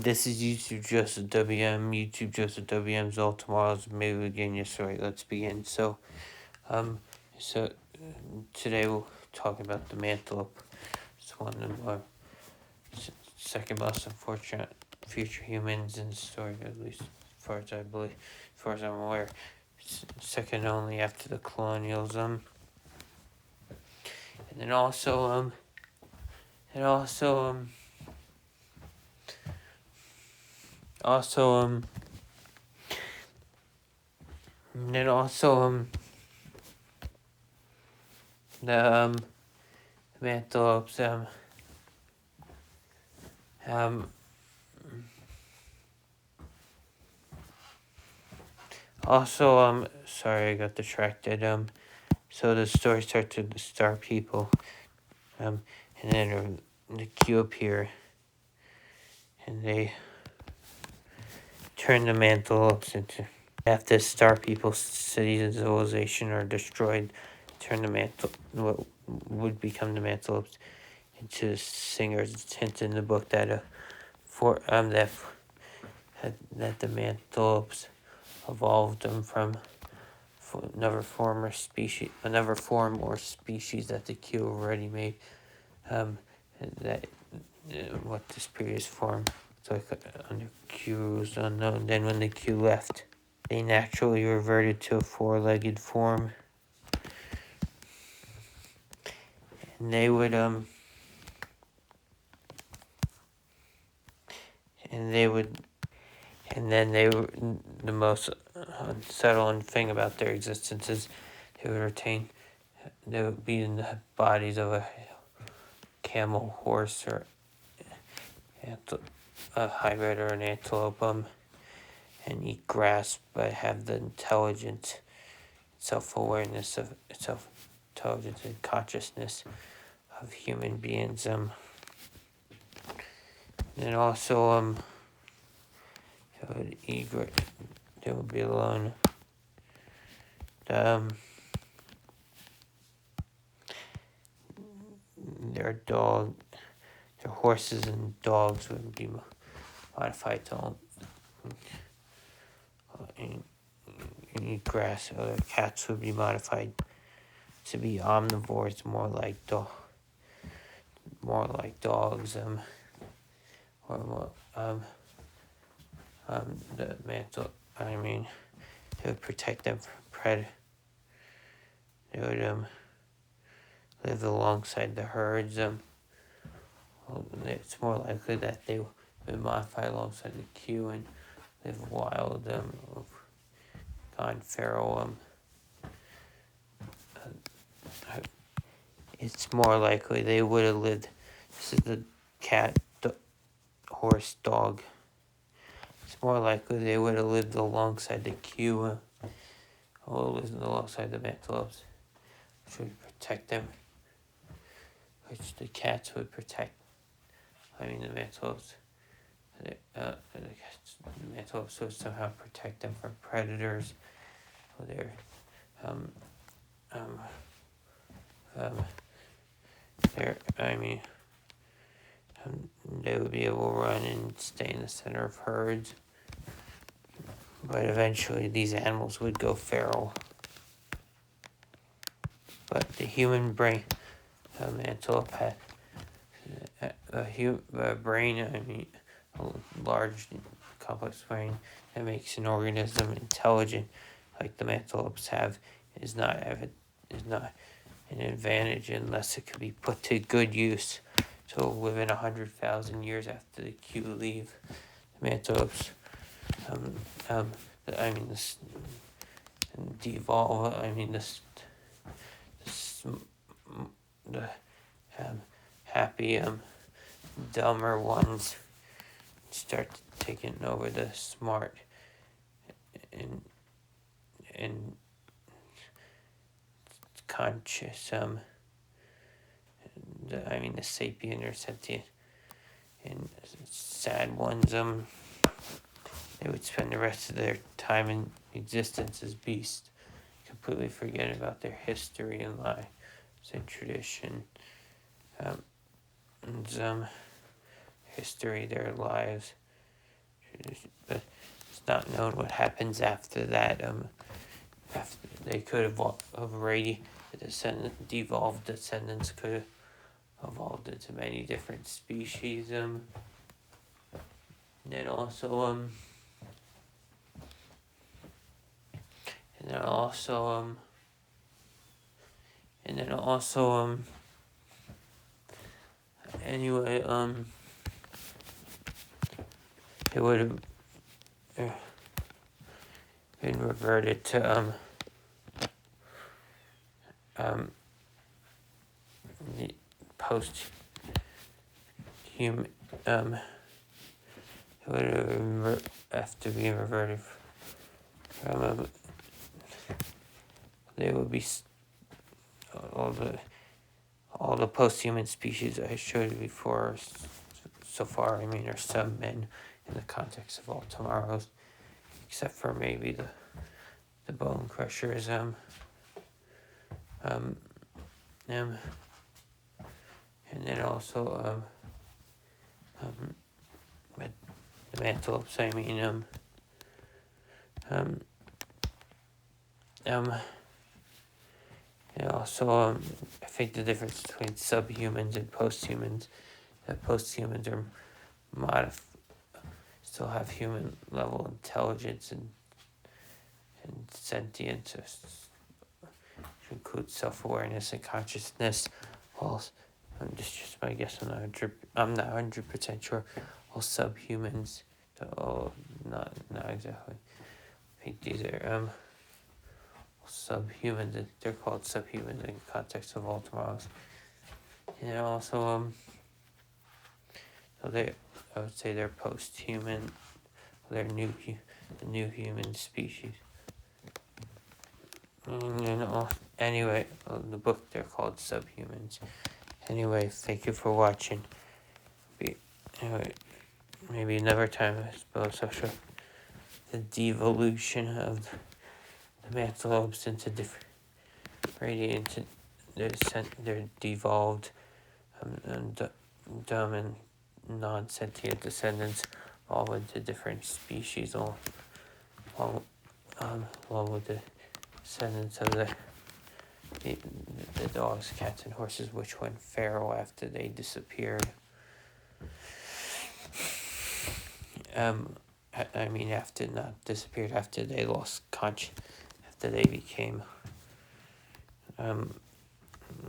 This is YouTube Joseph WM. YouTube Joseph WM's all tomorrow's. Maybe we begin your story. Let's begin. Um, so today we'll talk about the mantelope. It's one of our second most unfortunate future humans in the story, at least as far as I believe, as far as I'm aware. Second only after the colonialism, and then also and then also the mantelopes also sorry I got distracted. So the story starts with the star people, and then the Q appear, and they turn the mantelopes into, after star people's cities and civilization are destroyed, turn what would become the mantelopes into singers. It's hinted in the book that that the mantelopes evolved them from another form or species that the Q already made. That what this previous form, it's like under Q was unknown. Then when the Q left, they naturally reverted to a four-legged form, and they would and then they were the most unsettling thing about their existence is they would be in the bodies of a camel, horse, or a hybrid or an antelope, and eat grass, but have the intelligence, self-awareness of self-intelligence and consciousness of human beings. And also they would be alone. Their horses and dogs would be modified to eat grass. Other cats would be modified to be omnivores, more like dogs. Or more the mantle. It would protect them from predators. They would live alongside the herds. It's more likely that they would modify alongside the Q and live wild, gone feral. It's more likely they would have lived. This is the cat, horse, dog. It's more likely they would have lived alongside the Q, or lived alongside the mantelopes, which would protect them, which the cats would protect. The mantelopes. The mantelopes would somehow protect them from predators. They would be able to run and stay in the center of herds. But eventually these animals would go feral. But the human brain, antelope had a brain, a large, complex brain that makes an organism intelligent, like the mantelopes have, is not an advantage unless it could be put to good use. So within 100,000 years after the Q leave, the mantelopes, devolve. The happy, dumber ones start taking over the smart and conscious, the sapient or sentient and sad ones. They would spend the rest of their time in existence as beasts, completely forgetting about their history and lives and tradition, history, their lives, but it's not known what happens after that. After they could have already devolved descendants could have evolved into many different species. And then also and then also and then also anyway it would have been reverted to the post human it would have to be reverted from they would be all the post-human species I showed you before so far, I mean, are sub-men in the context of all tomorrows, except for maybe the bone crushers. And then also the mantelopes. I mean, and also I think the difference between subhumans and posthumans, that posthumans are still have human level intelligence and sentience, to include self-awareness and consciousness. All, just my guess. I'm not 100% sure. All subhumans, not exactly. I think these are subhumans. They're called subhumans in the context of all tomorrows. And also so I would say they're post-human. They're the new human species. Anyway, in the book they're called subhumans. Anyway, thank you for watching. Anyway, maybe another time I suppose I'll show the devolution of the mantelopes into different radiant. They're devolved and dumb and non-sentient descendants all into different species, along with the descendants of the dogs, cats, and horses, which went feral after they disappeared. I mean, after not disappeared, after they lost after they became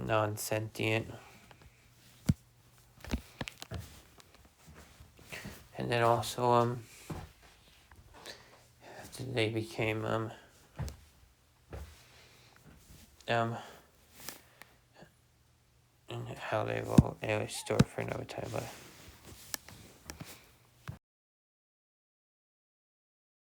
non-sentient. And then also after they became and how they will anyway, store for another time, but